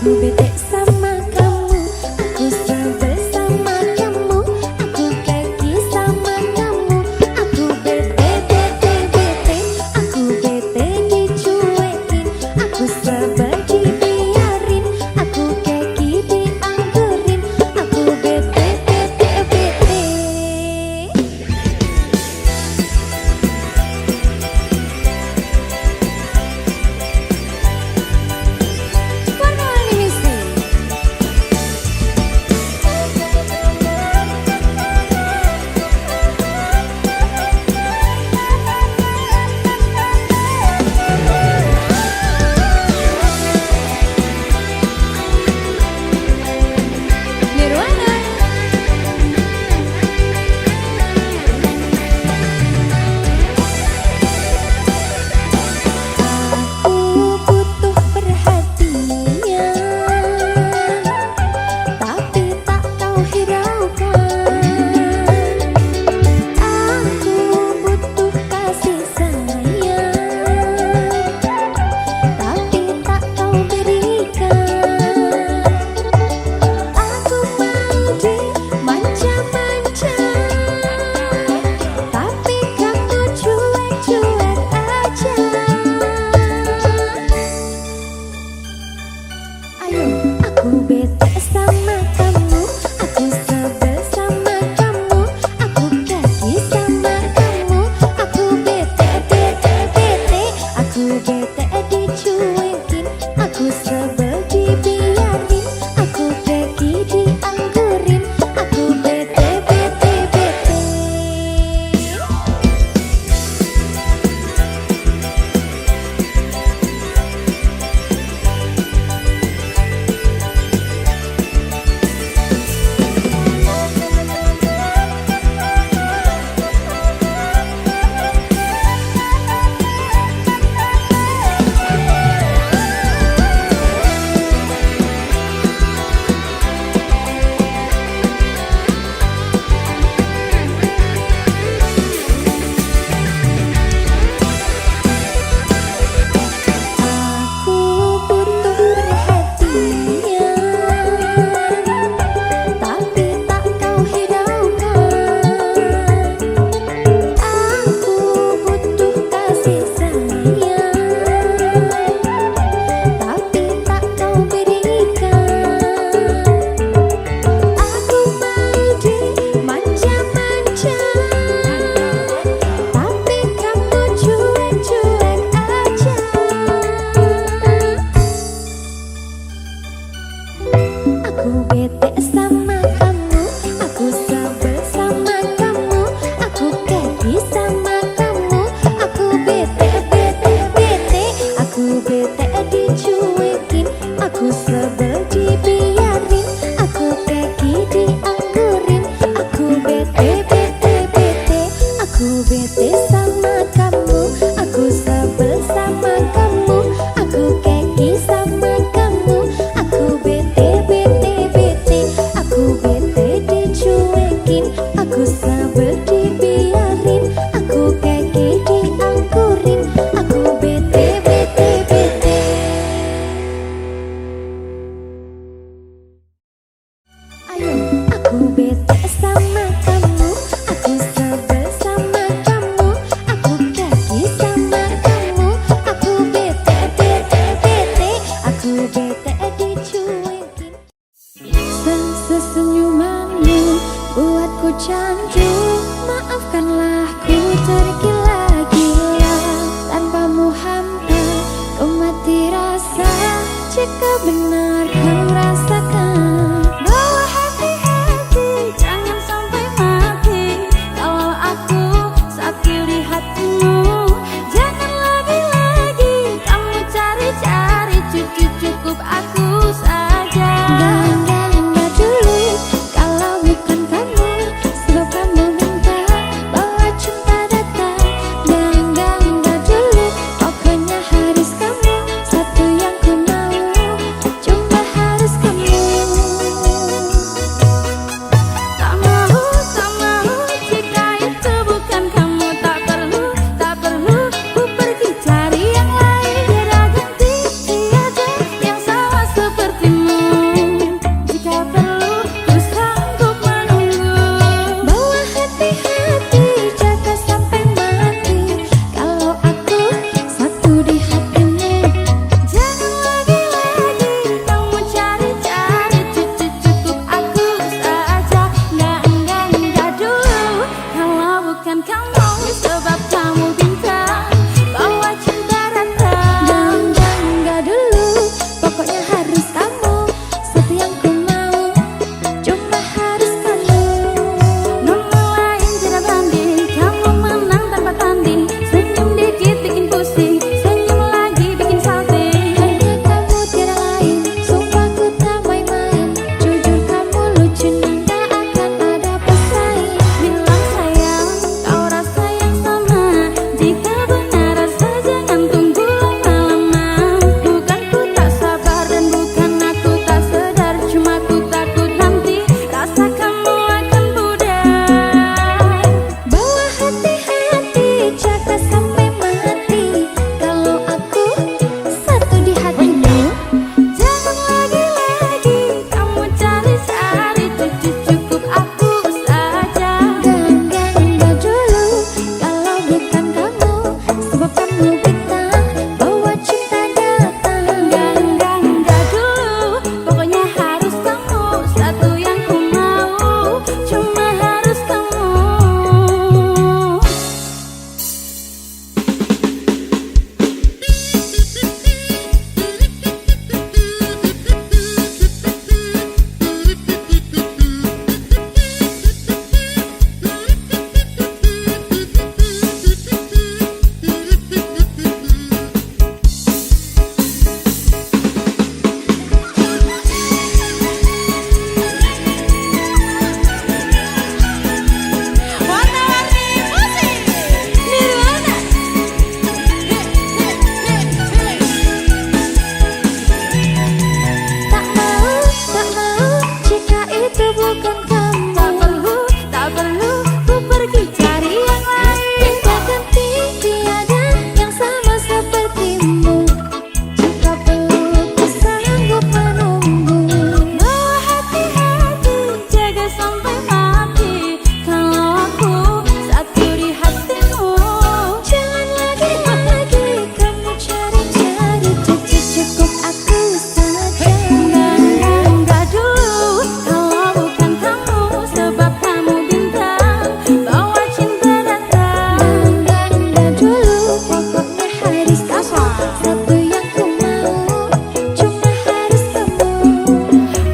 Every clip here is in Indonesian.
Aku bete sama kamu, aku sebel sama kamu, aku keki sama kamu, aku bete, bete, bete, aku bete dicuekin, aku sebel dibiarin, aku keki dianggurin, aku bete, bete, bete. Warna-warni misteri. jika benar kau rasakan, bawa hati-hati jangan sampai mati. Kalau aku satu di hatimu, jangan lagi-lagi kamu cari-cari, cukup aku saja. Enggak dulu kalau bukan kamu, sebab kamu minta bawa cinta datang. Enggak dulu, pokoknya harus kamu, satu yang ku mau, cuma harus kamu. Tak mau jika itu bukan kamu. Tak perlu ku pergi cari yang lain. Biar ganti tiada yang sama sepertimu. Jika perlu ku sanggup menunggu. Bawa hati-hati jaga sampai mati. Kalau aku satu di hatimu, jangan lagi-lagi kamu cari-cari, cukup aku saja. Enggak dulu kalau bukan kamu, sebab kamu bintang bawa cinta datang. Enggak dulu, pokoknya harus kamu, satu yang ku mau, cuma harus kamu. Nomor lain tidak banding, kamu menang tanpa tanding. Senyum dikit bikin pusing, senyum lagi bikin salting. Hanya kamu tiada lain, sumpah ku tak main-main. Jujur kamu lucu dan tak akan ada pesaing. Bilang sayang, kau rasa yang sama. Jika benar rasa jangan tunggu lama-lama. Bukan ku tak sabar dan bukan aku tak sedar, cuma ku takut nanti rasa kamu akan pudar. Bawa hati-hati jaga sampai mati. Kalau aku satu di hatimu, jangan lagi-lagi kamu cari-cari, cukup aku saja. Enggak dulu kalau bukan kamu, sebab kamu bintang bawa cinta datang. Enggak dulu, pokoknya harus kamu, satu yang ku mau, cuma harus kamu. Warna-warni musik Nirwana. Tak mau jika itu bukan kamu. Tak perlu ku pergi cari yang lain. Biar ganti tiada yang sama sepertimu. Jika perlu ku sanggup menunggu. Bawa hati-hati jaga sampai mati. Kalau aku satu di hatimu, jangan lagi-lagi kamu cari-cari, cukup aku saja. Enggak dulu kalau bukan kamu, sebab kamu bintang bawa cinta datang. Enggak dulu, pokoknya harus kamu, satu yang ku mau, cuma harus kamu.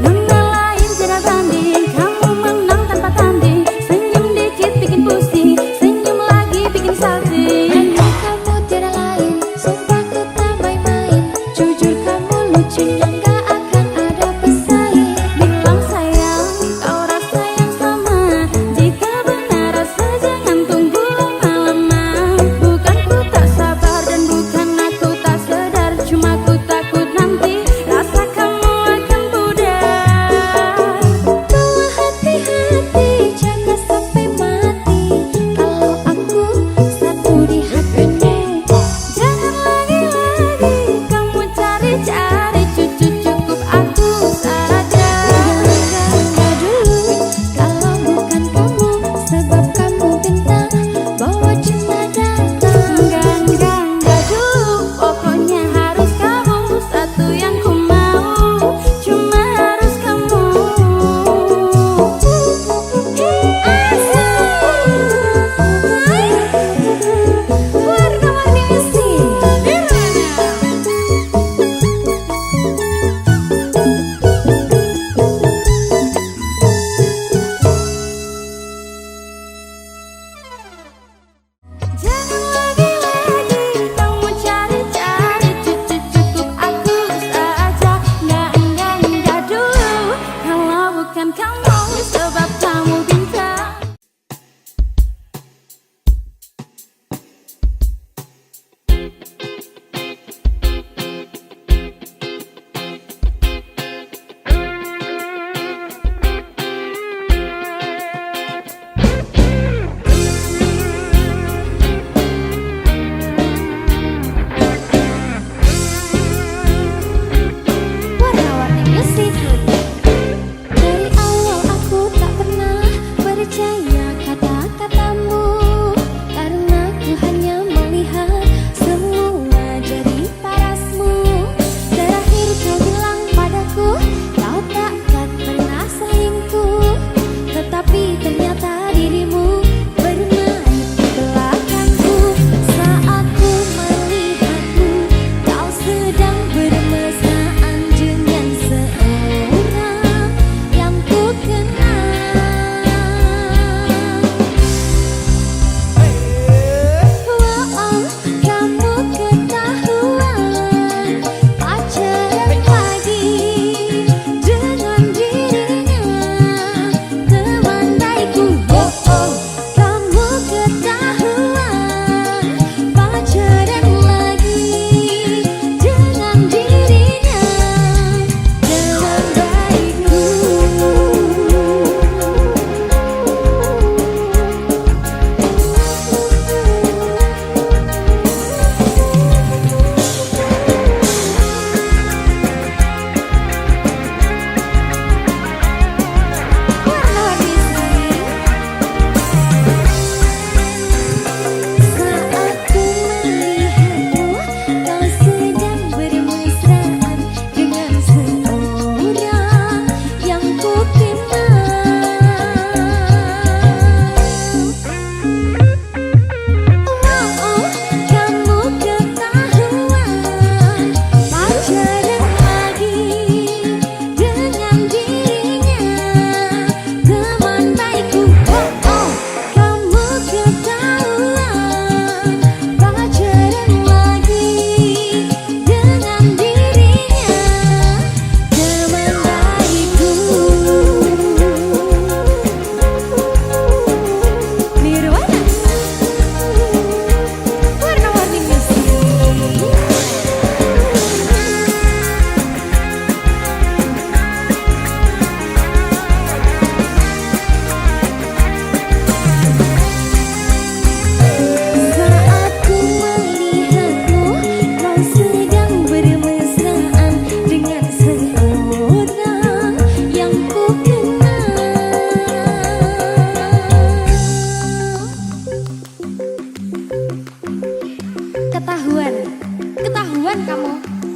Nomor lain tidak banding, kamu menang tanpa tanding. Senyum dikit bikin pusing, senyum lagi bikin salting. Hanya kamu tiada lain, sumpah ku tak main-main. Jujur kamu lucu dan gak akan ada pesaing. Bilang sayang, kau rasa yang sama. Jika benar rasa jangan tunggu lama-lama. Bukan ku tak sabar dan bukan aku tak sedar, cuma ku takut nanti rasa kamu akan pudar. Bawa hati-hati jaga sampai mati. Kalau aku satu di hatimu, jangan lagi-lagi kamu cari-cari,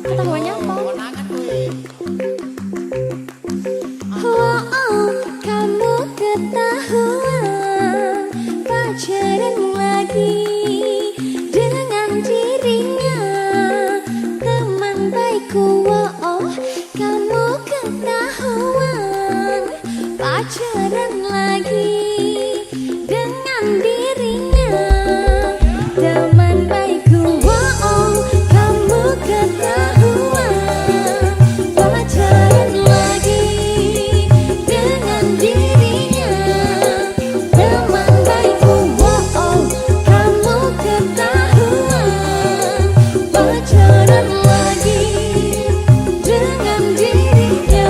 Ketawanya apa? Konangan kuwi. Oh, oh, kamu ketahuan pacaran lagi dengan dirinya teman baikku. Oh, oh, kamu ketahuan pacaran lagi dengan dirinya teman baikku. Oh, oh, kamu ketahuan pacaran lagi dengan dirinya teman baikku. Oh, oh, kamu ketahuan pacaran lagi dengan dirinya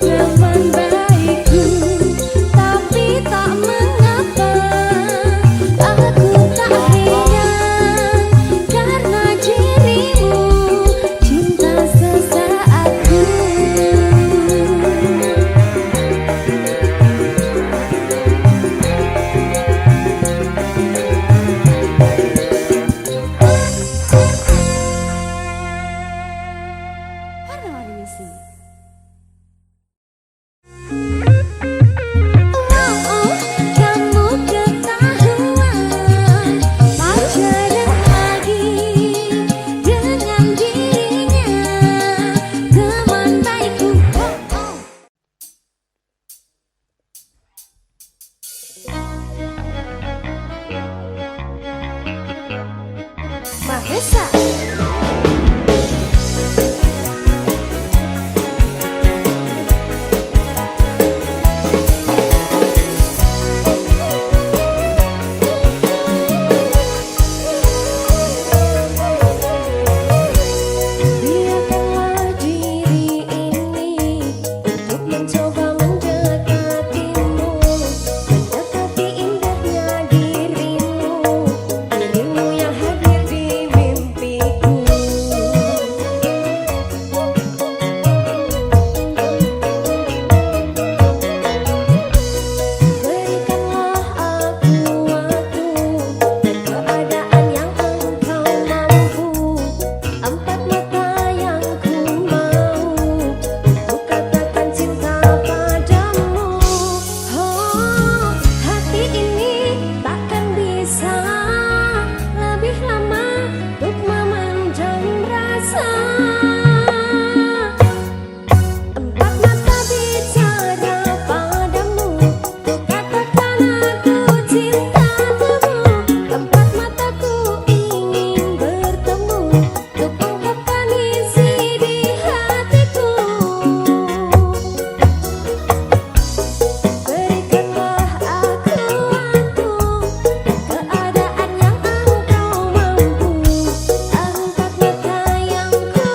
teman baikku. Tapi tak mengapa aku tak heran karena dirimu cinta sesaatku. Warna-warni sih. Oh, oh, kamu ketahuan pacaran lagi dengan dirinya teman baikku. Oh, oh. Mahesa. Biarkanlah diri ini untuk mencoba mendekatimu, mendekati indahnya dirimu, dirimu yang hadir di mimpiku. Berikanlah aku waktu dan keadaan yang engkau mampu, empat mata yang ku mau untuk katakan cinta padamu. Oh, hati ini takkan bisa lebih lama untuk memendam rasa. Empat mata bicara padamu, untuk katakan aku cintamu. Empat mataku ingin bertemu, untuk ungkapkan isi di hatiku. Berikanlah aku waktu, keadaan yang engkau mampu, empat mata yang ku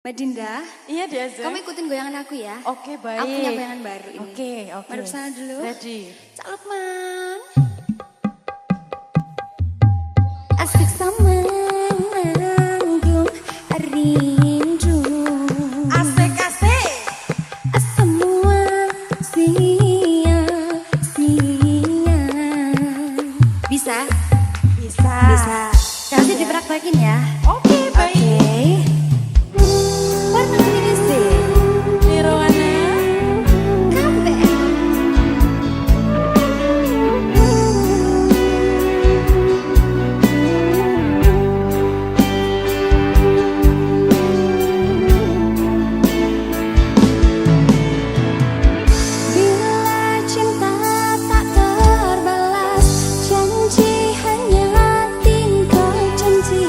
Mbak Dinda. Iya Diaza. Kamu ikutin goyangan aku ya. Oke baik. Aku punya goyangan baru ini. Oke. Madep sana dulu. Ready. Cak Lukman. Asik sama nanggung rindu. Asik. Semua sia-sia. Bisa? Bisa. Nanti dipraktekin ya. Oke baik. Warna ini sih. Nirwana. Kabeh. Bila cinta tak terbalas, janji hanya tinggal janji.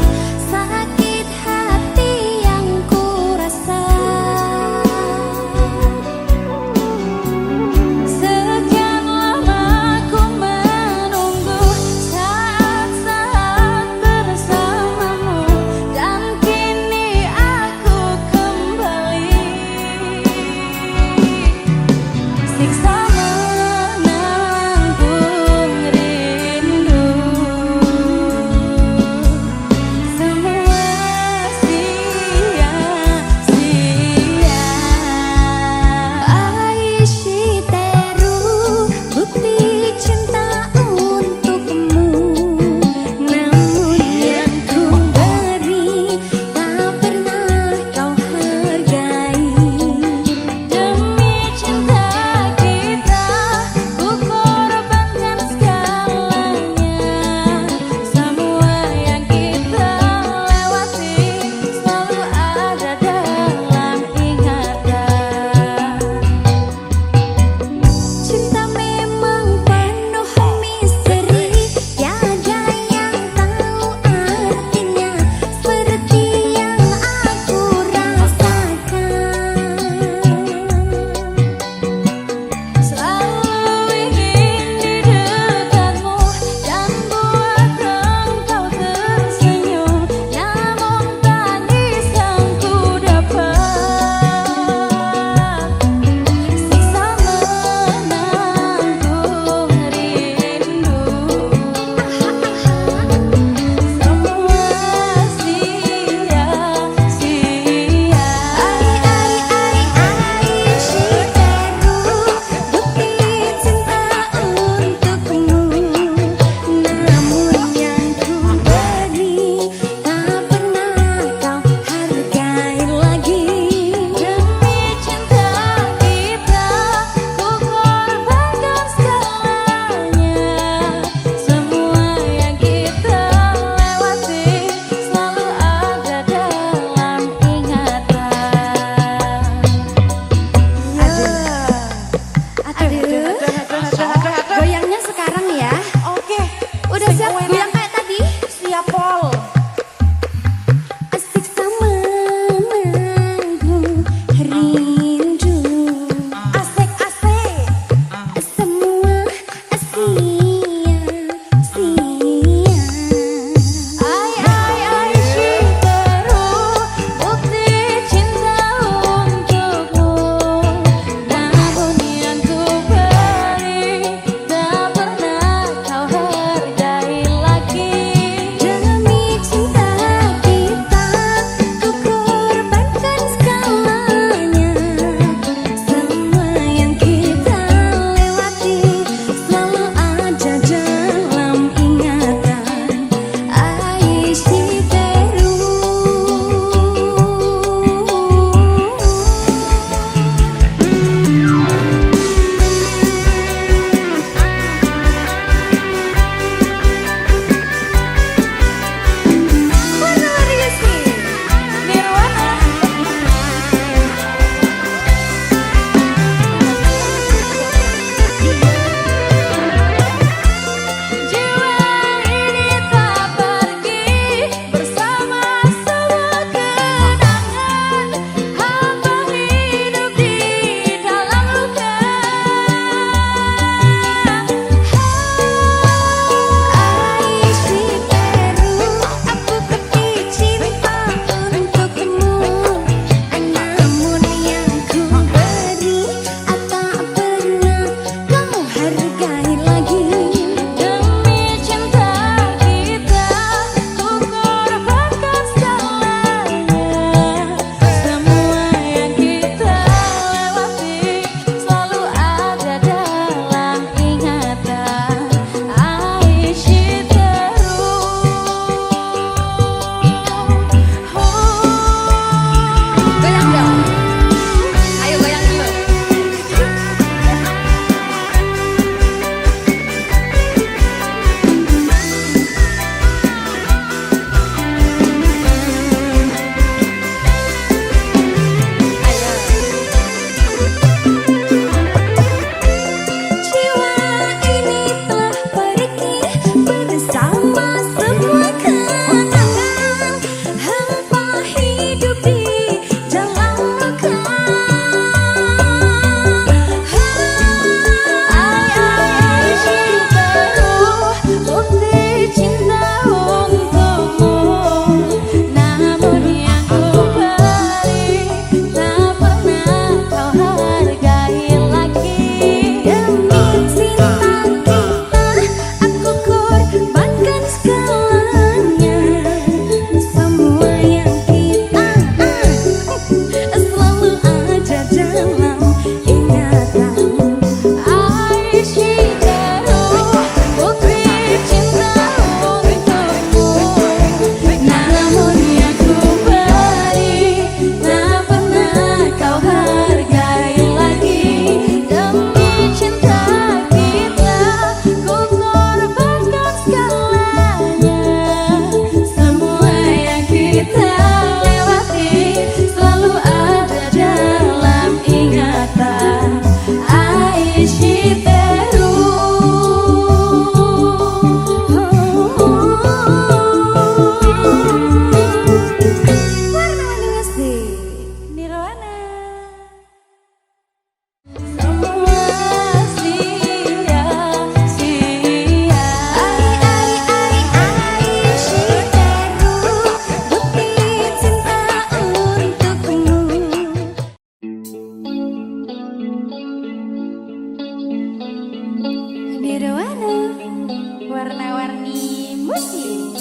Warna-warni musik.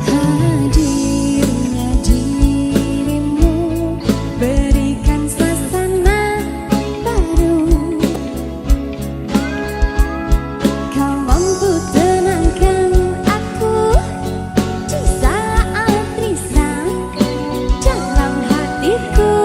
Hadirnya dirimu berikan suasana baru. Kau mampu tenangkan aku di saat risau dalam hatiku.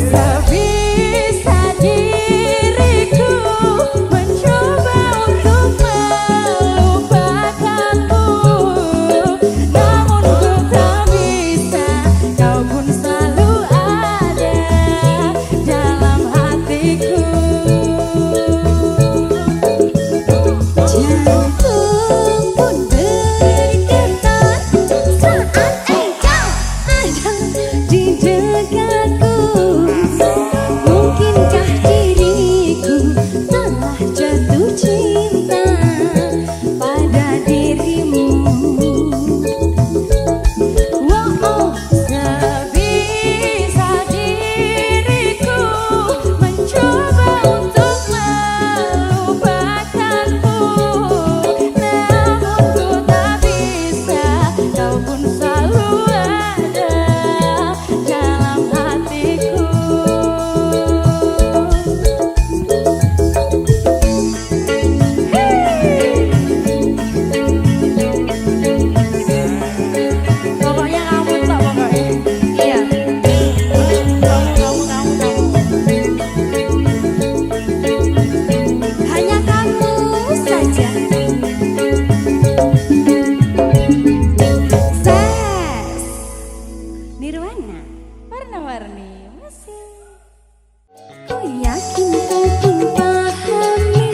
Sebisa diriku mencoba untuk melupakanmu, namun ku tak bisa. Kau pun selalu ada dalam hatiku. Jantung pun bergetar saat engkau ada di dekatku. Mungkinkah diriku telah jatuh cinta pada dirimu? Wow, sebisa diriku mencoba untuk melupakanmu, namun ku tak bisa. Kau pun selalu ada dalam hatiku. Pokoknya kamu tak pokoknya. Iya. Kamu. Hanya kamu saja. Ses Nirwana warna-warni masih. Ku yakin kau pun pahami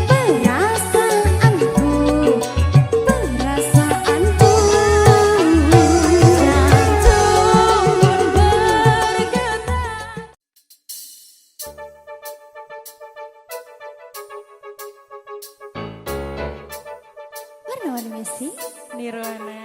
perasaanku, perasaanku. Jantung pun bergetar. Warna-warni masih. Nirwana.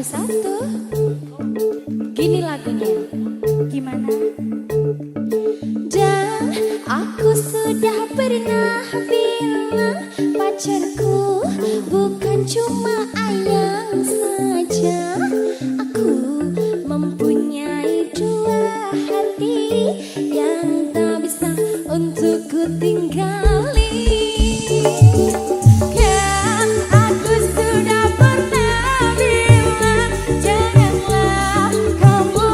satu. Gini lagunya. Gimana? Dan aku sudah pernah bilang pacarku bukan cuma ayang saja. Aku mempunyai dua hati yang tak bisa untuk ku tinggali. Kan aku sudah pernah bilang janganlah kamu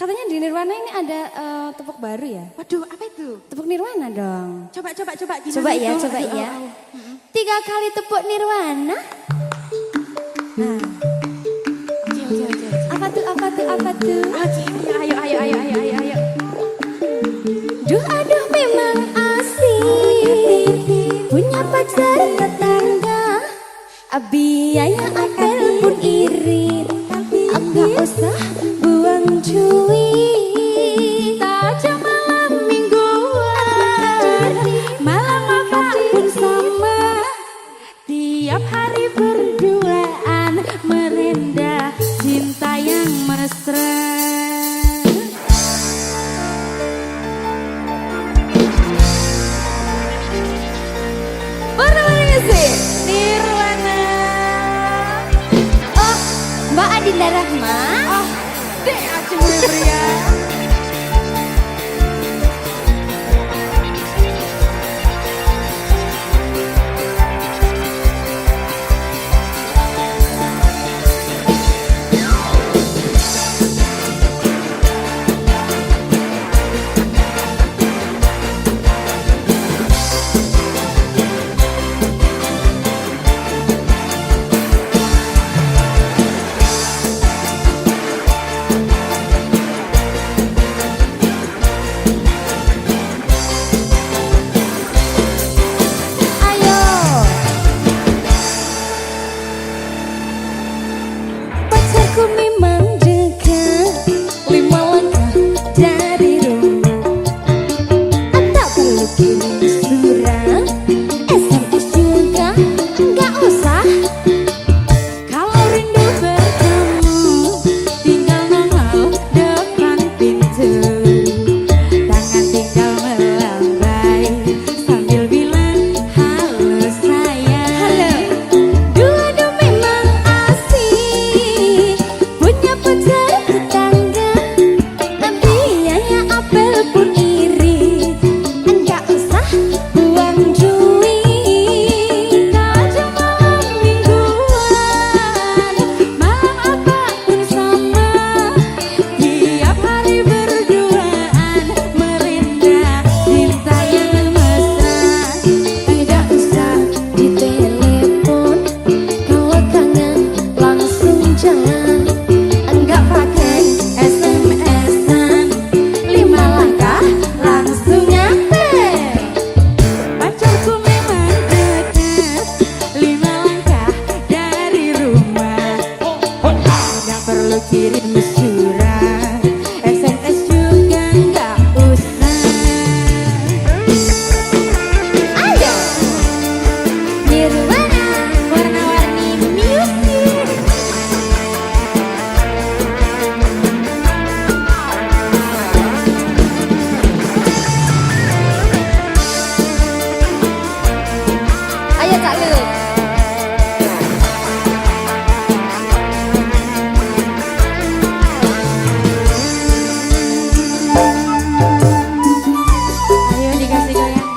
Katanya di Nirwana ini ada tepuk baru ya? Waduh, apa itu? Tepuk Nirwana dong. Coba gimana Coba ya, itu? coba Aduh, ya. au. 3 kali tepuk Nirwana. Nah. Oke. Apa tuh, apa tuh, apa tuh? Oke, ayo. Duh aduh memang asik punya pacar tetangga. Biaya apel pun irit, enggak usah buang cuit. Saja malam mingguan, malam apapun sama. Tiap hari berduaan, merendah cinta yang mesra. Mana sih? Nirwana. Oh, Mbak Adinda Rahma. Oh, dek aja mulai pria. Ayo. Pacarku memang dekat 5 langkah dari rumah. Tak perlu kirim surat, SMS juga nggak usah. Kalau rindu bertemu, tinggal nongol depan pintu. Tangan tinggal melambai sambil bilang halo sayang. Halo. Dua-dua memang asik punya pacar tetangga. Biaya apel pun irit, enggak usah buang duit. Saja malam mingguan, malam apapun sama. Tiap hari berduaan, merendah cinta yang mesra. Tidak usah ditelepon, kalau kangen langsung jalan. Enggak pakai SMS-an, 5 langkah langsung nyampe. Pacarku memang dekat 5 langkah dari rumah. Nggak perlu kirim surat, SMS juga nggak usah. Ayo, Nirwana, warna-warni music. Ayo Kak Lut. Ayo dikasih goyang.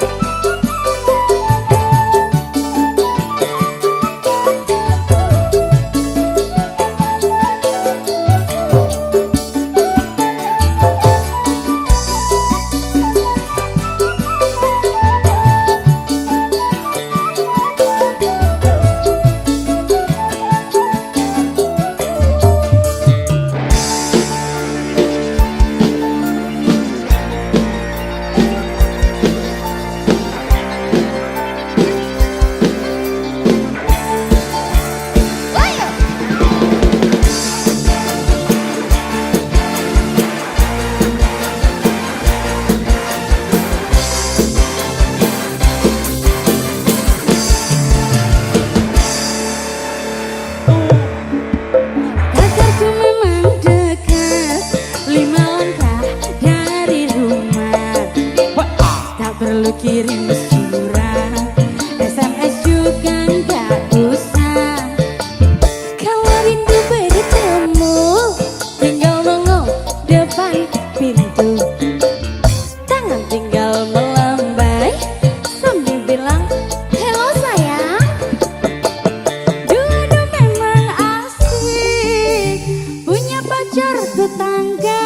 Ayo. Pacarku memang dekat 5 langkah dari rumah. Tak perlu kirim surat, SMS juga nggak usah. Kalau rindu bertemu, tinggal nongol depan pintu. Tangan tinggal melambai sambil bilang hello sayang. Dua-dua memang asik, punya pacar tetangga.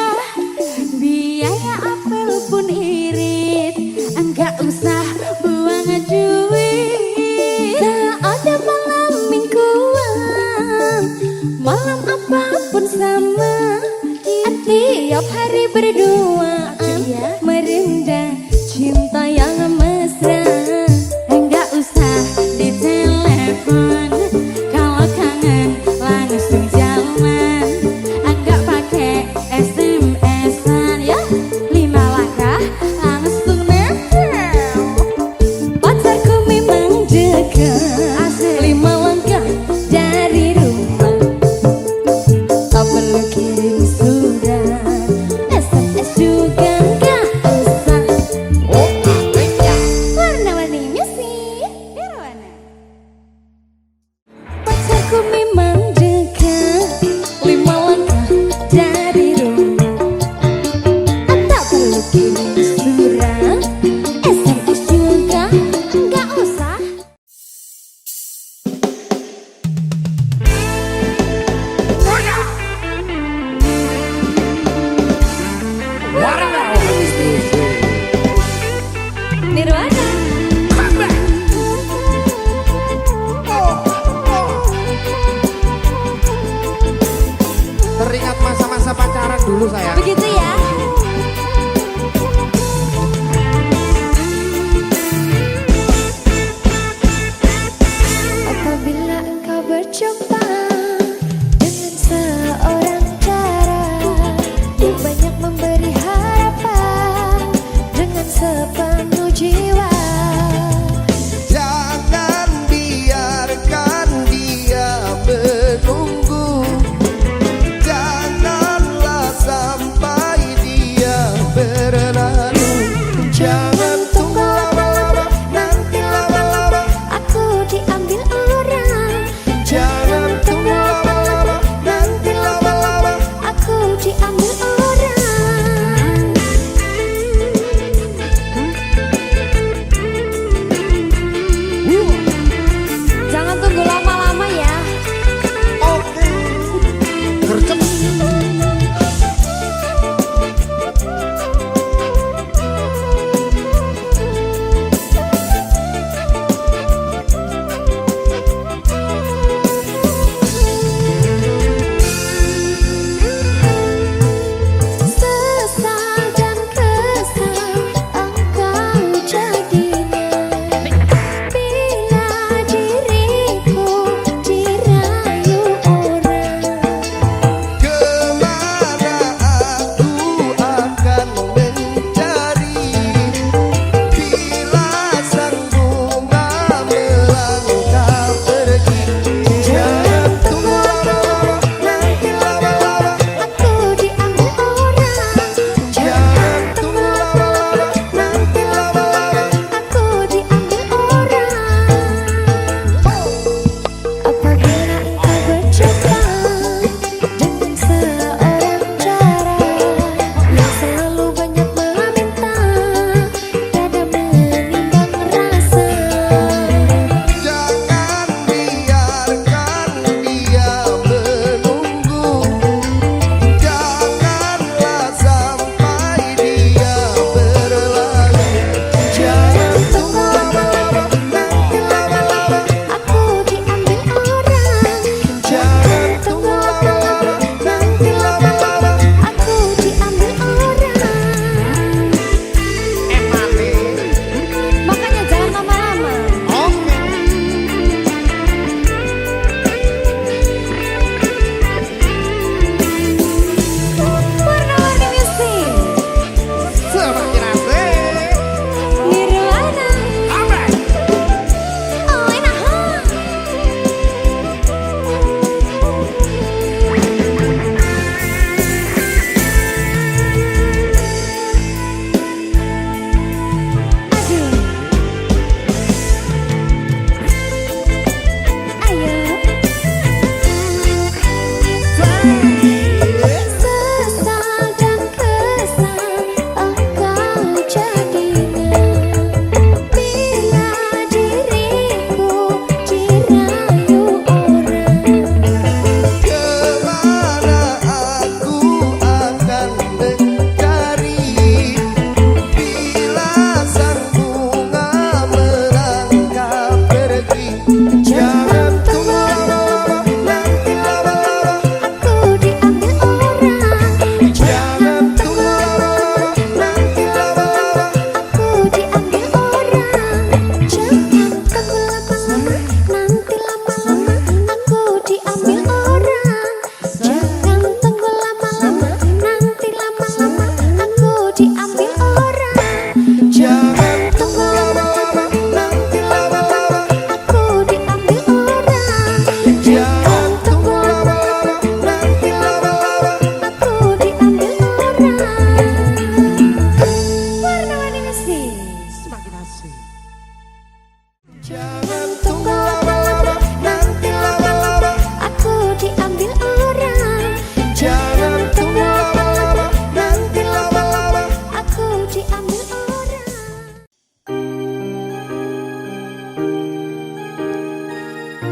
Jangan tunggu lama-lama, nanti lama-lama aku diambil orang. Jangan tunggu lama-lama, nanti lama-lama aku diambil orang.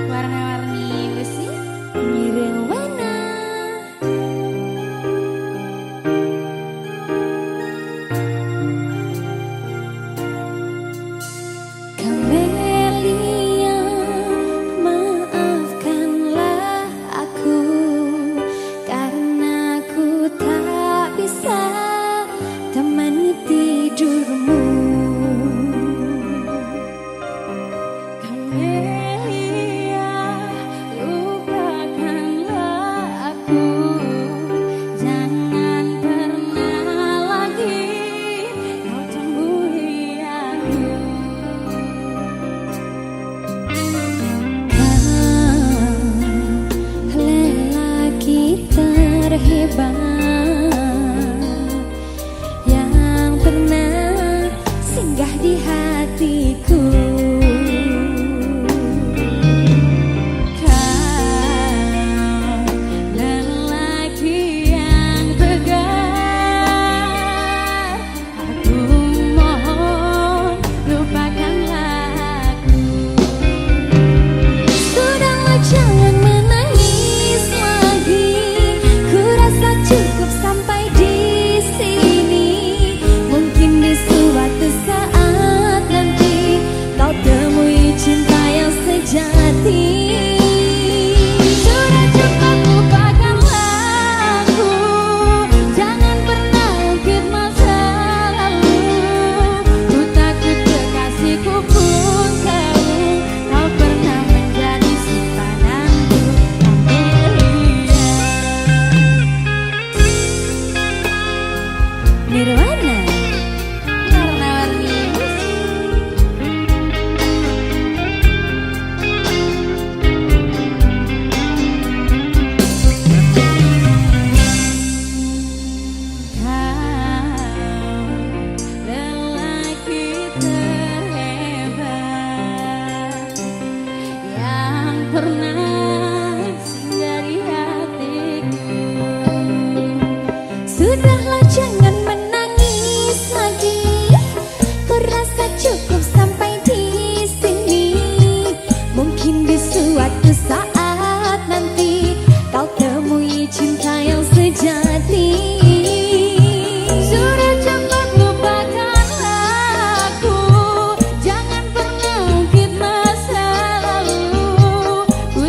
Warna-warni besi Nirwana. Kamelia, maafkanlah aku karena aku tak bisa temani tidurmu. Kamelia, lupakanlah aku, jangan pernah lagi kau temui aku. Kau lelaki terhebat yang pernah singgah di hatiku. Kau lelaki yang tegar, aku mohon lupakanlah aku. Sudahlah jangan menangis lagi, ku rasa cukup sampai di sini. Mungkin di suatu saat nanti kau temui cinta yang sejati. Sudah cukup lupakanlah aku, jangan pernah ungkit masa lalu. Ku takut kekasihku pun tahu kau pernah menjadi simpananku. Kamelia. Nirwana, warna-warni besi. Kau lelaki terhebat yang pernah singgah di hatiku. Sudahlah jangan menangis lagi, ku rasa cukup sampai di sini. Mungkin di suatu saat nanti kau temui cinta yang sejati. Sudah cukup lupakanlah aku, jangan pernah ungkit masa lalu. Ku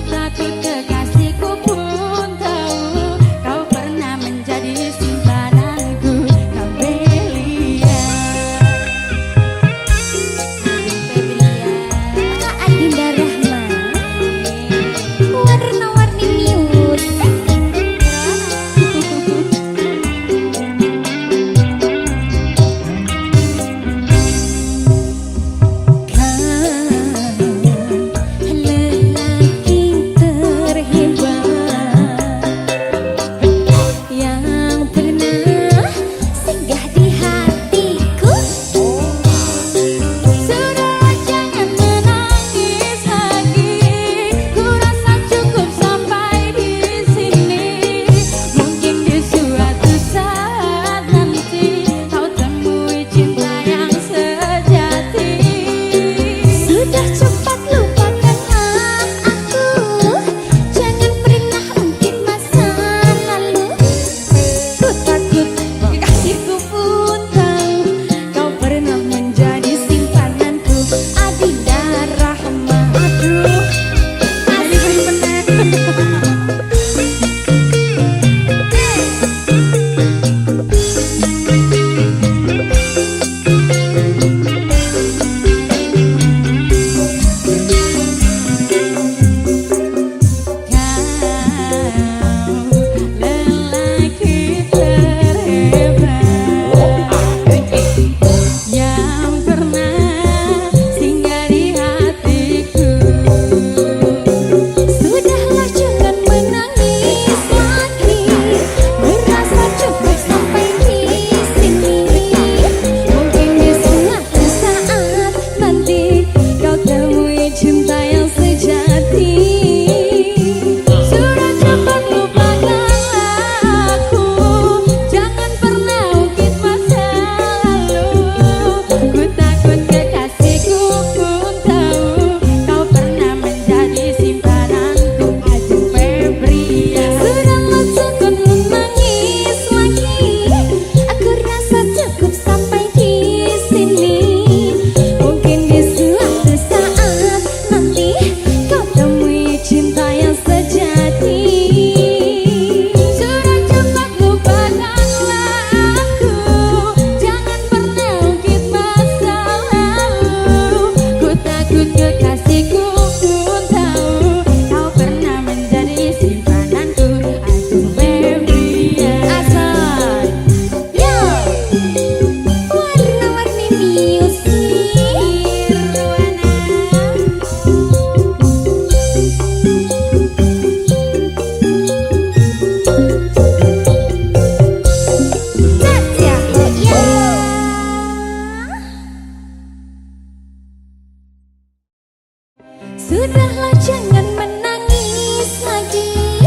Sudahlah jangan menangis lagi.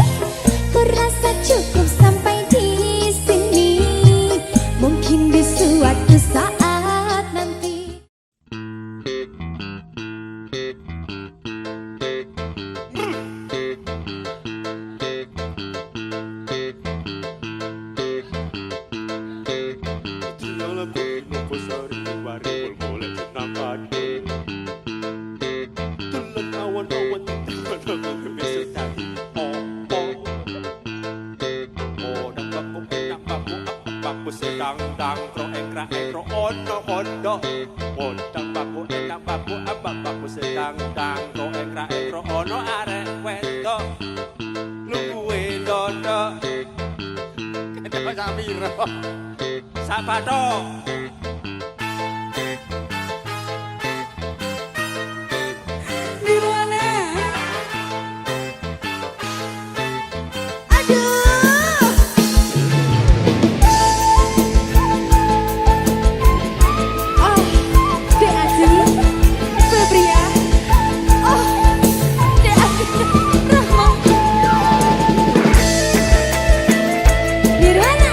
Ku rasa cukup sampai di sini. Mungkin di suatu saat nanti. Sedang dang kro ekra ekro ono kondo Odang baku enak baku abang baku sedang dang kro ekra ekro ono arek wedo Luwe dodo Kenapa Samiro Sapa do Nirwana. Oh, Dek Aji, Febria. Oh, Dek Aji, Rahma. Nirwana.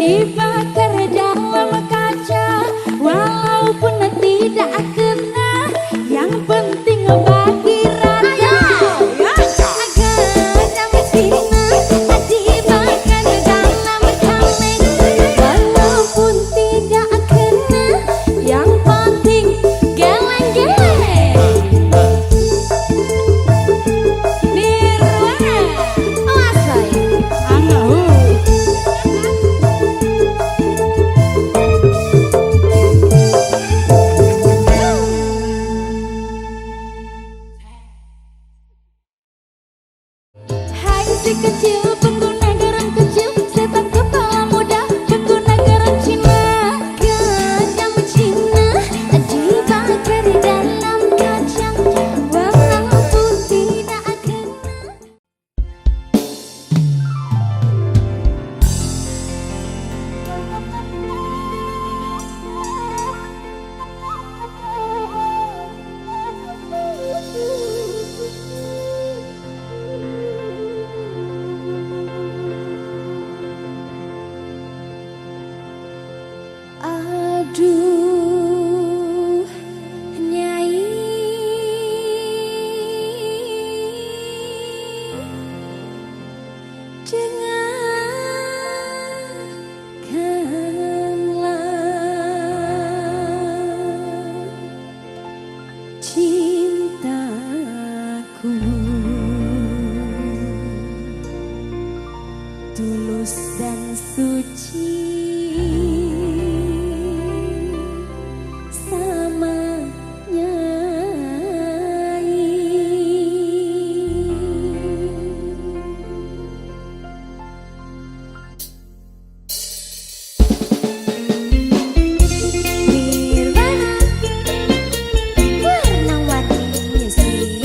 dibakar dalam kaca, walaupun tidak kena, yang penting bagi raja. Agak Cina dibakar dalam kaleng, walaupun tidak kena, Yang penting geleng-geleng. Nirwana, awas Angau. Hai si kecil pengguna garam kecil, setan kepala muda pengguna garam Cina. Garam Cina dibakar dalam kaca, walaupun tidak kena. Aduh, Nyai, dengarkanlah cintaku, tulus dan suci sama Nyai. Nirwana warna-warni musik.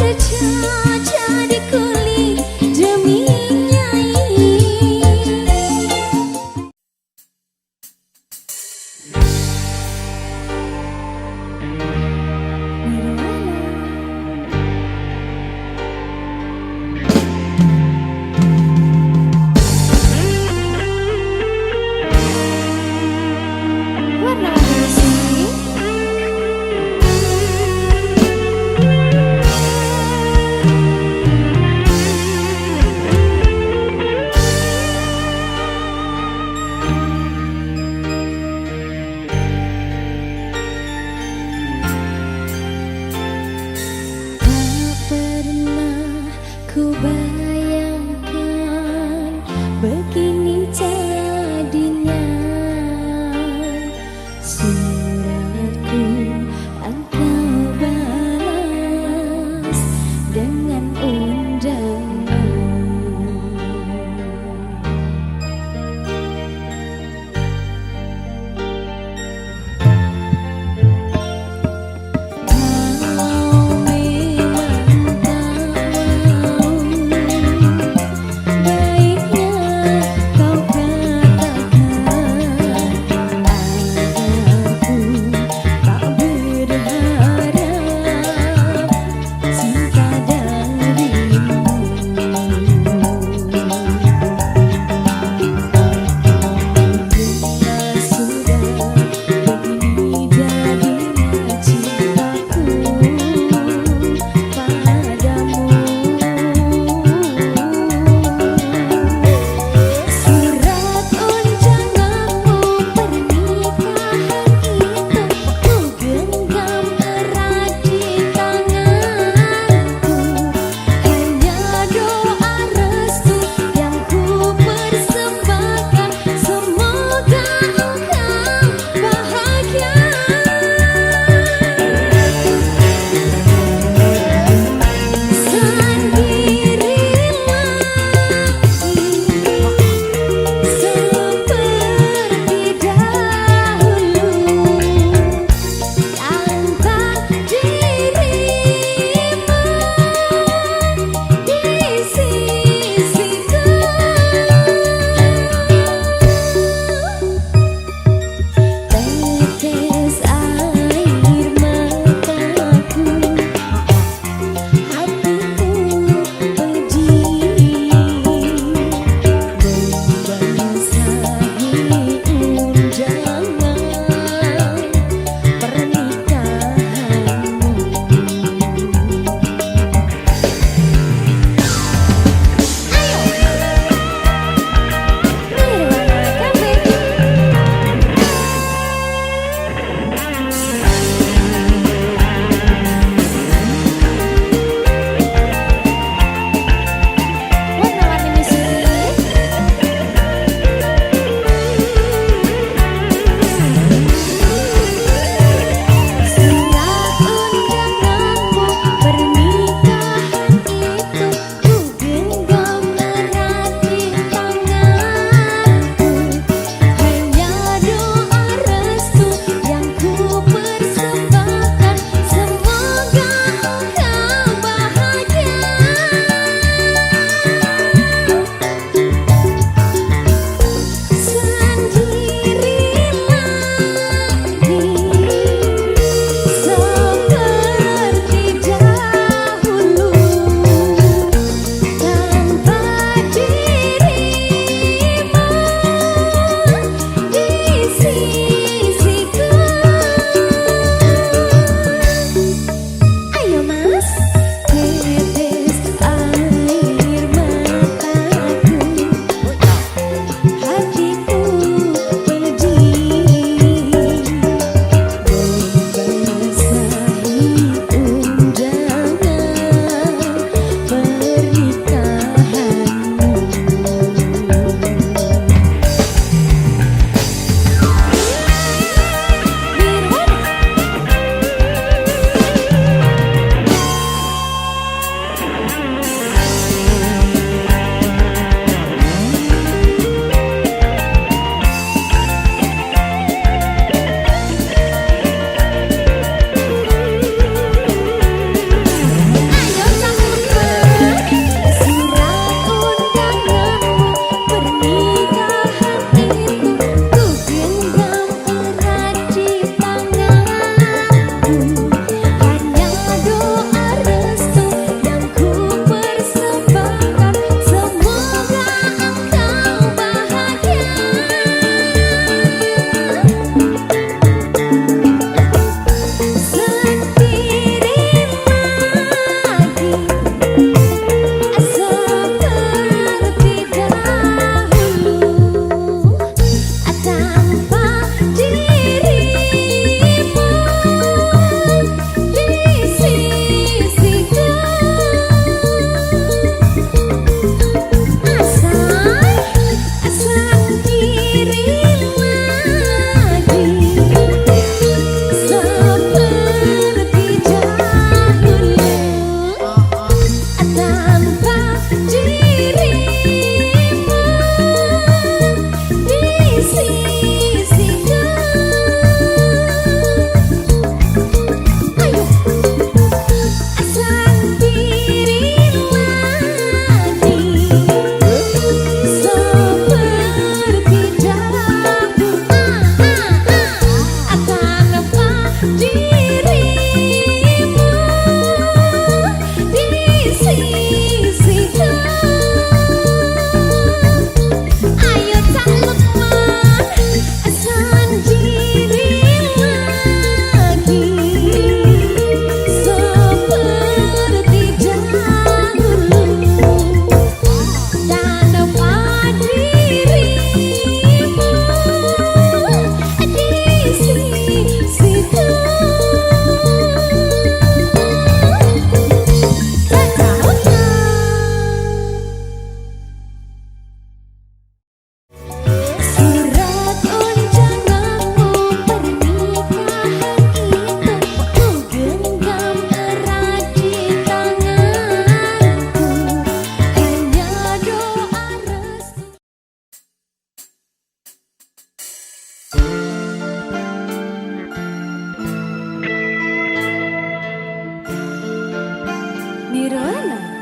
bercaca di kulit demi nyai. Warna-warni sini. Tak pernah ku bayangkan begini jadinya. Suratku engkau balas dengan undangan. Kau memang tak mau Nirwana